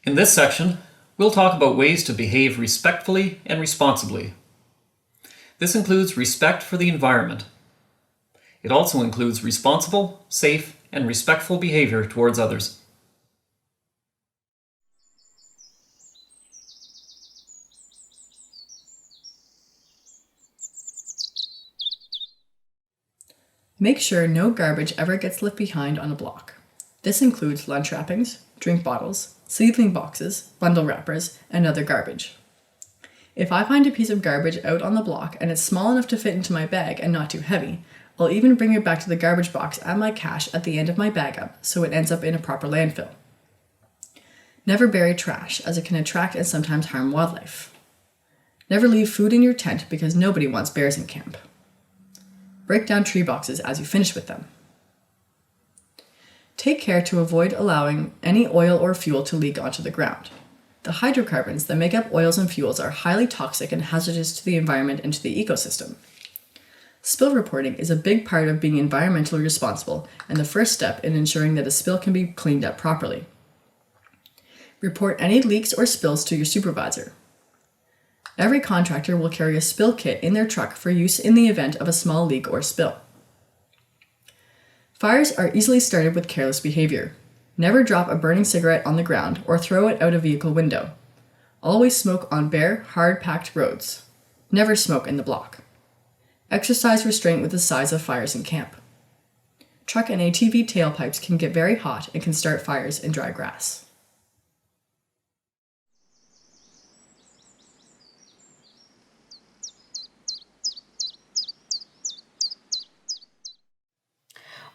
In this section, we'll talk about ways to behave respectfully and responsibly. This includes respect for the environment. It also includes responsible, safe, and respectful behavior towards others. Make sure no garbage ever gets left behind on a block. This includes lunch wrappings, drink bottles, seedling boxes, bundle wrappers, and other garbage. If I find a piece of garbage out on the block and it's small enough to fit into my bag and not too heavy, I'll even bring it back to the garbage box and my cache at the end of my bag up so it ends up in a proper landfill. Never bury trash, as it can attract and sometimes harm wildlife. Never leave food in your tent because nobody wants bears in camp. Break down tree boxes as you finish with them. Take care to avoid allowing any oil or fuel to leak onto the ground. The hydrocarbons that make up oils and fuels are highly toxic and hazardous to the environment and to the ecosystem. Spill reporting is a big part of being environmentally responsible and the first step in ensuring that a spill can be cleaned up properly. Report any leaks or spills to your supervisor. Every contractor will carry a spill kit in their truck for use in the event of a small leak or spill. Fires are easily started with careless behavior. Never drop a burning cigarette on the ground or throw it out a vehicle window. Always smoke on bare, hard-packed roads. Never smoke in the block. Exercise restraint with the size of fires in camp. Truck and ATV tailpipes can get very hot and can start fires in dry grass.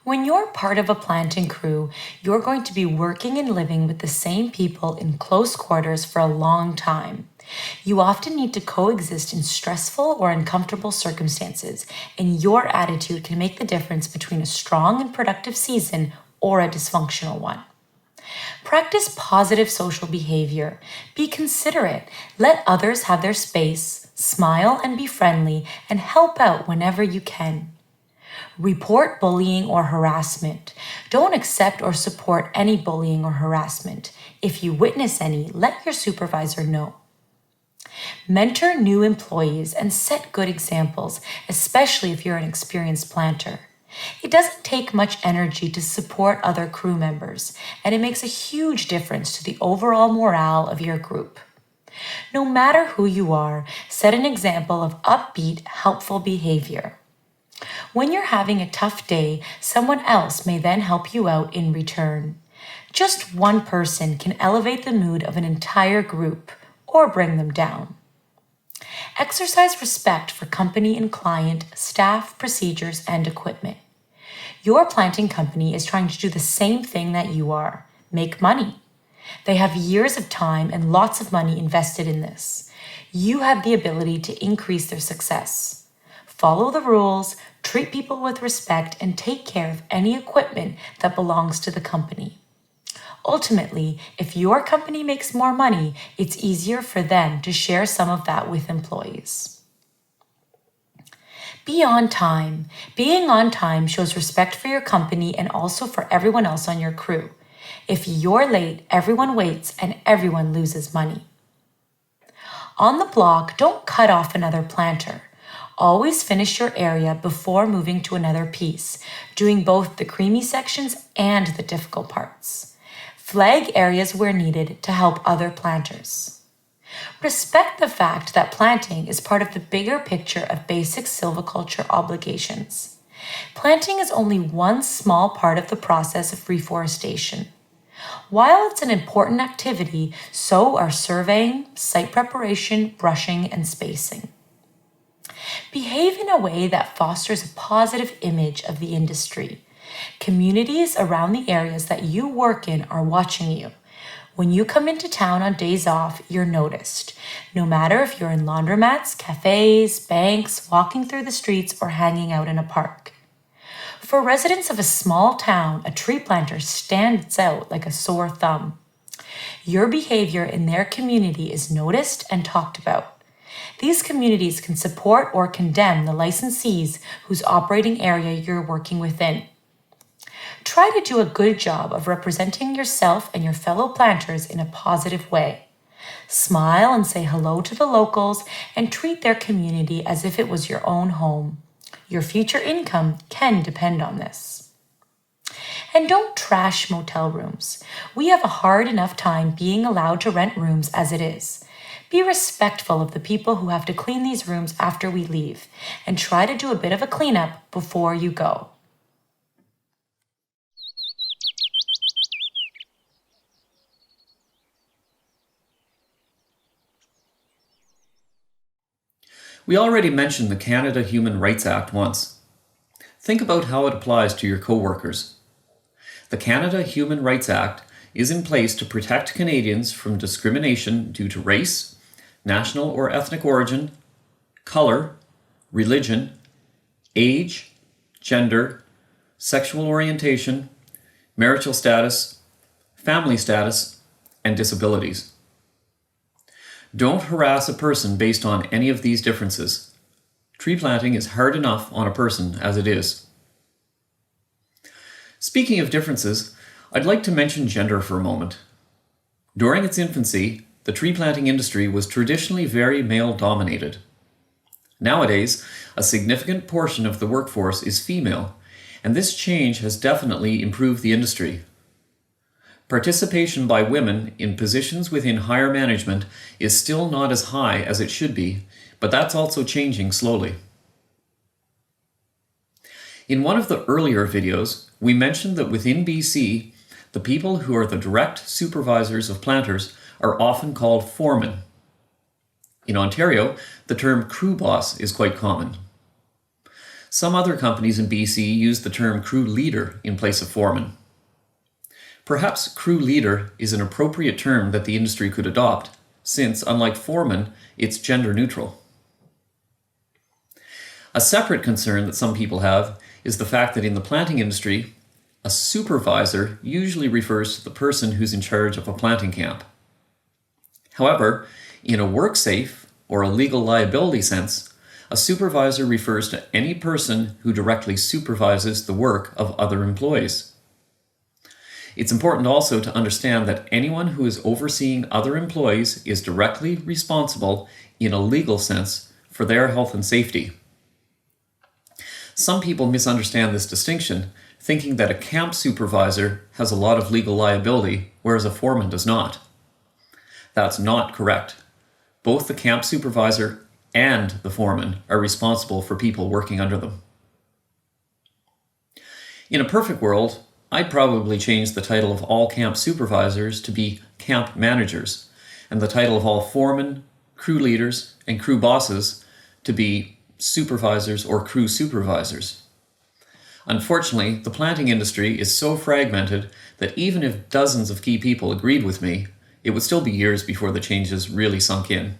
When you're part of a planting crew, you're going to be working and living with the same people in close quarters for a long time. You often need to coexist in stressful or uncomfortable circumstances, and your attitude can make the difference between a strong and productive season or a dysfunctional one. Practice positive social behavior. Be considerate. Let others have their space. Smile and be friendly, and help out whenever you can. Report bullying or harassment. Don't accept or support any bullying or harassment. If you witness any, let your supervisor know. Mentor new employees and set good examples, especially if you're an experienced planter. It doesn't take much energy to support other crew members, and it makes a huge difference to the overall morale of your group. No matter who you are, set an example of upbeat, helpful behavior. When you're having a tough day, someone else may then help you out in return. Just one person can elevate the mood of an entire group or bring them down. Exercise respect for company and client, staff, procedures, and equipment. Your planting company is trying to do the same thing that you are: make money. They have years of time and lots of money invested in this. You have the ability to increase their success. Follow the rules, treat people with respect, and take care of any equipment that belongs to the company. Ultimately, if your company makes more money, it's easier for them to share some of that with employees. Be on time. Being on time shows respect for your company and also for everyone else on your crew. If you're late, everyone waits and everyone loses money. On the block, don't cut off another planter. Always finish your area before moving to another piece, doing both the creamy sections and the difficult parts. Flag areas where needed to help other planters. Respect the fact that planting is part of the bigger picture of basic silviculture obligations. Planting is only one small part of the process of reforestation. While it's an important activity, so are surveying, site preparation, brushing, and spacing. Behave in a way that fosters a positive image of the industry. Communities around the areas that you work in are watching you. When you come into town on days off, you're noticed. No matter if you're in laundromats, cafes, banks, walking through the streets, or hanging out in a park. For residents of a small town, a tree planter stands out like a sore thumb. Your behavior in their community is noticed and talked about. These communities can support or condemn the licensees whose operating area you're working within. Try to do a good job of representing yourself and your fellow planters in a positive way. Smile and say hello to the locals and treat their community as if it was your own home. Your future income can depend on this. And don't trash motel rooms. We have a hard enough time being allowed to rent rooms as it is. Be respectful of the people who have to clean these rooms after we leave, and try to do a bit of a cleanup before you go. We already mentioned the Canada Human Rights Act once. Think about how it applies to your co-workers. The Canada Human Rights Act is in place to protect Canadians from discrimination due to race, national or ethnic origin, color, religion, age, gender, sexual orientation, marital status, family status, and disabilities. Don't harass a person based on any of these differences. Tree planting is hard enough on a person as it is. Speaking of differences, I'd like to mention gender for a moment. During its infancy, the tree planting industry was traditionally very male-dominated. Nowadays, a significant portion of the workforce is female, and this change has definitely improved the industry. Participation by women in positions within higher management is still not as high as it should be, but that's also changing slowly. In one of the earlier videos, we mentioned that within BC, the people who are the direct supervisors of planters are often called foremen. In Ontario, the term crew boss is quite common. Some other companies in BC use the term crew leader in place of foreman. Perhaps crew leader is an appropriate term that the industry could adopt, since, unlike foreman, it's gender neutral. A separate concern that some people have is the fact that in the planting industry, a supervisor usually refers to the person who's in charge of a planting camp. However, in a work-safe or a legal liability sense, a supervisor refers to any person who directly supervises the work of other employees. It's important also to understand that anyone who is overseeing other employees is directly responsible in a legal sense for their health and safety. Some people misunderstand this distinction, thinking that a camp supervisor has a lot of legal liability, whereas a foreman does not. That's not correct. Both the camp supervisor and the foreman are responsible for people working under them. In a perfect world, I'd probably change the title of all camp supervisors to be camp managers, and the title of all foremen, crew leaders, and crew bosses to be supervisors or crew supervisors. Unfortunately, the planting industry is so fragmented that even if dozens of key people agreed with me, it would still be years before the changes really sunk in.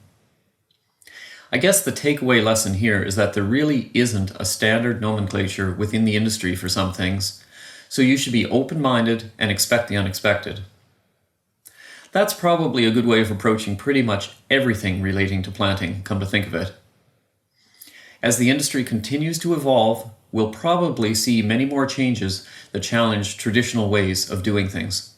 I guess the takeaway lesson here is that there really isn't a standard nomenclature within the industry for some things, so you should be open-minded and expect the unexpected. That's probably a good way of approaching pretty much everything relating to planting, come to think of it. As the industry continues to evolve, we'll probably see many more changes that challenge traditional ways of doing things.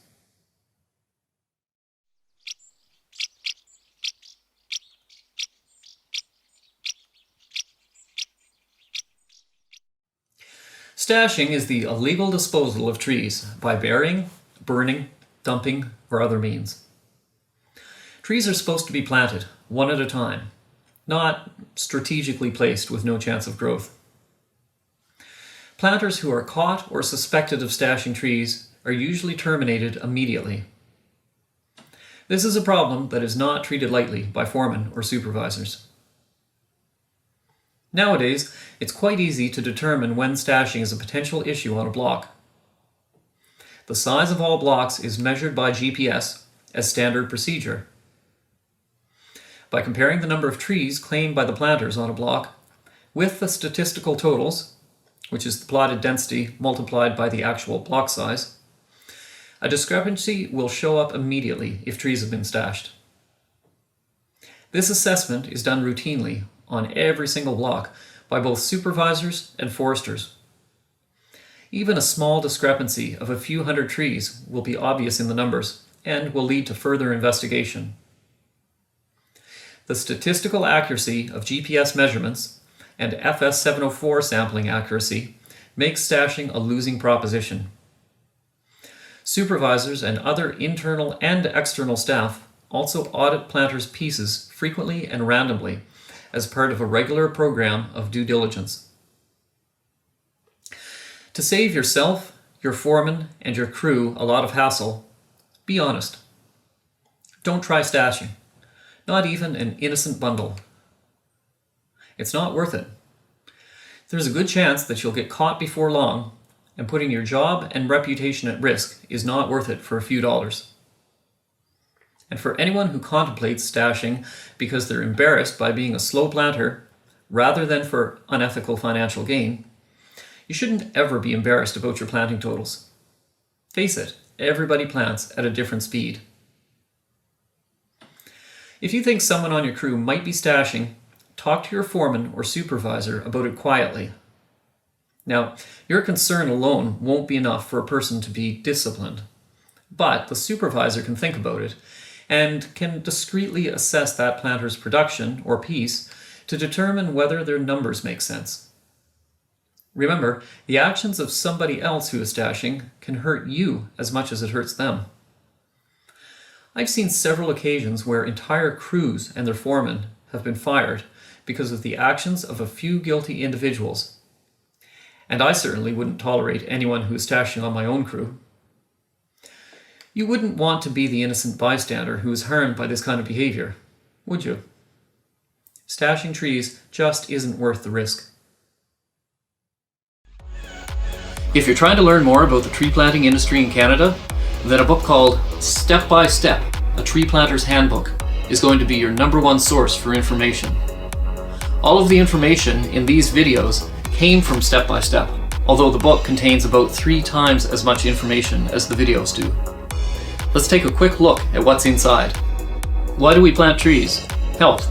Stashing is the illegal disposal of trees by burying, burning, dumping, or other means. Trees are supposed to be planted, one at a time, not strategically placed with no chance of growth. Planters who are caught or suspected of stashing trees are usually terminated immediately. This is a problem that is not treated lightly by foremen or supervisors. Nowadays, it's quite easy to determine when stashing is a potential issue on a block. The size of all blocks is measured by GPS as standard procedure. By comparing the number of trees claimed by the planters on a block with the statistical totals, which is the plotted density multiplied by the actual block size, a discrepancy will show up immediately if trees have been stashed. This assessment is done routinely on every single block by both supervisors and foresters. Even a small discrepancy of a few hundred trees will be obvious in the numbers and will lead to further investigation. The statistical accuracy of GPS measurements and FS 704 sampling accuracy makes stashing a losing proposition. Supervisors and other internal and external staff also audit planters' pieces frequently and randomly as part of a regular program of due diligence. To save yourself, your foreman, and your crew a lot of hassle, be honest. Don't try stashing, not even an innocent bundle. It's not worth it. There's a good chance that you'll get caught before long, and putting your job and reputation at risk is not worth it for a few dollars. And for anyone who contemplates stashing because they're embarrassed by being a slow planter, rather than for unethical financial gain, you shouldn't ever be embarrassed about your planting totals. Face it, everybody plants at a different speed. If you think someone on your crew might be stashing, talk to your foreman or supervisor about it quietly. Now, your concern alone won't be enough for a person to be disciplined, but the supervisor can think about it and can discreetly assess that planter's production or piece to determine whether their numbers make sense. Remember, the actions of somebody else who is stashing can hurt you as much as it hurts them. I've seen several occasions where entire crews and their foremen have been fired because of the actions of a few guilty individuals. And I certainly wouldn't tolerate anyone who is stashing on my own crew. You wouldn't want to be the innocent bystander who is harmed by this kind of behavior, would you? Stashing trees just isn't worth the risk. If you're trying to learn more about the tree planting industry in Canada, then a book called Step by Step, A Tree Planter's Handbook is going to be your #1 source for information. All of the information in these videos came from Step by Step, although the book contains about 3 times as much information as the videos do. Let's take a quick look at what's inside. Why do we plant trees? Health.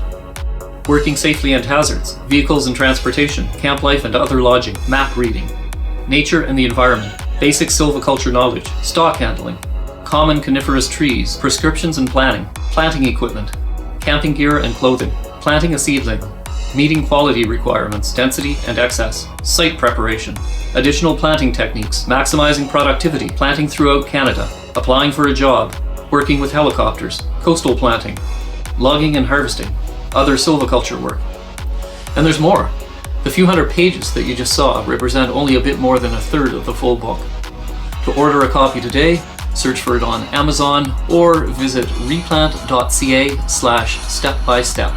Working safely and hazards. Vehicles and transportation. Camp life and other lodging. Map reading. Nature and the environment. Basic silviculture knowledge. Stock handling. Common coniferous trees. Prescriptions and planning. Planting equipment. Camping gear and clothing. Planting a seedling. Meeting quality requirements, density and excess. Site preparation. Additional planting techniques. Maximizing productivity. Planting throughout Canada. Applying for a job. Working with helicopters. Coastal planting. Logging and harvesting. Other silviculture work. And there's more. The few hundred pages that you just saw represent only a bit more than a third of the full book. To order a copy today, search for it on Amazon or visit replant.ca/step-by-step.